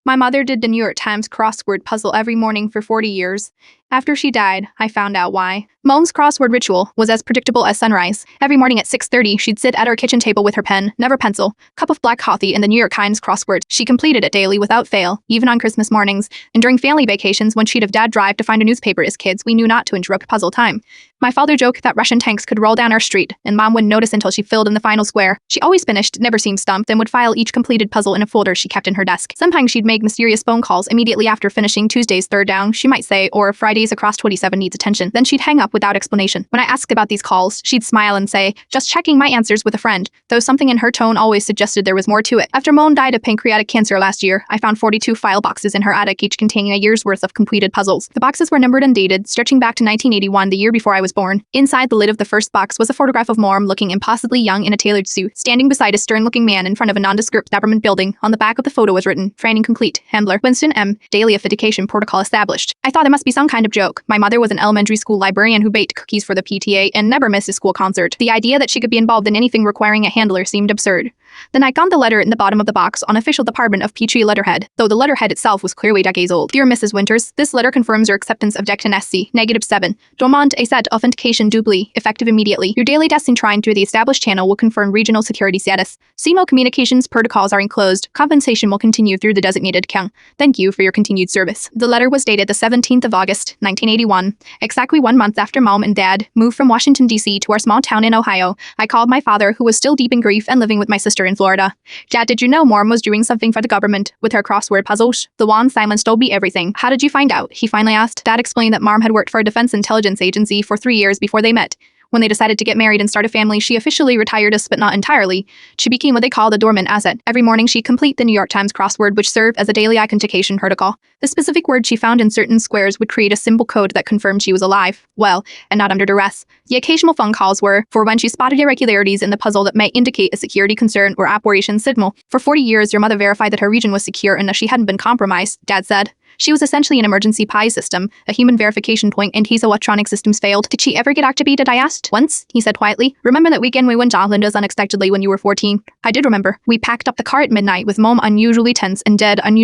My mother did the New York Times crossword puzzle every morning for 40 years. After she died, I found out why. Mom's crossword ritual was as predictable as sunrise. Every morning at 6:30, she'd sit at her kitchen table with her pen, never pencil, cup of black coffee, and the New York Times crossword. She completed it daily without fail, even on Christmas mornings. And during family vacations, when she'd have Dad drive to find a newspaper as kids, we knew not to interrupt puzzle time. My father joked that Russian tanks could roll down our street, and Mom wouldn't notice until she filled in the final square. She always finished, never seemed stumped, and would file each completed puzzle in a folder she kept in her desk. Sometimes she'd make mysterious phone calls immediately after finishing Tuesday's third down, she might say, or Friday's across 27 needs attention. Then she'd hang up without explanation. When I asked about these calls, she'd smile and say, just checking my answers with a friend, though something in her tone always suggested there was more to it. After Mom died of pancreatic cancer last year, I found 42 file boxes in her attic, each containing a year's worth of completed puzzles. The boxes were numbered and dated, stretching back to 1981, the year before I was born. Inside the lid of the first box was a photograph of Mom looking impossibly young in a tailored suit, standing beside a stern-looking man in front of a nondescript government building. On the back of the photo was written, "Training complete. Handler Winston M. Daily Authentication Protocol established." I thought it must be some kind of joke. My mother was an elementary school librarian who baked cookies for the PTA and never missed a school concert. The idea that she could be involved in anything requiring a handler seemed absurd. Then I found the letter in the bottom of the box on official Department of Petrie letterhead, though the letterhead itself was clearly decades old. Dear Mrs. Winters, this letter confirms your acceptance of Decton SC, -7. Demande a set authentication doubly, effective immediately. Your daily testing trying through the established channel will confirm regional security status. CMO communications protocols are enclosed. Compensation will continue through the designated account. Thank you for your continued service. The letter was dated the 17th of August, 1981. Exactly 1 month after Mom and Dad moved from Washington, D.C. to our small town in Ohio, I called my father, who was still deep in grief and living with my sister in Florida. Dad, did you know Mom was doing something for the government with her crossword puzzles? The one silence told me everything. How did you find out? He finally asked. Dad explained that Mom had worked for a defense intelligence agency for 3 years before they met. When they decided to get married and start a family, she officially retired us, but not entirely. She became what they called a dormant asset. Every morning, she'd complete the New York Times crossword, which served as a daily authentication protocol. The specific word she found in certain squares would create a symbol code that confirmed she was alive, well, and not under duress. The occasional phone calls were for when she spotted irregularities in the puzzle that may indicate a security concern or operation signal. For 40 years, your mother verified that her region was secure and that she hadn't been compromised, Dad said. She was essentially an emergency PI system, a human verification point, in case electronic systems failed. Did she ever get activated, I asked. Once, he said quietly. Remember that weekend we went to Linda's unexpectedly when you were 14? I did remember. We packed up the car at midnight with Mom unusually tense and Dad unusually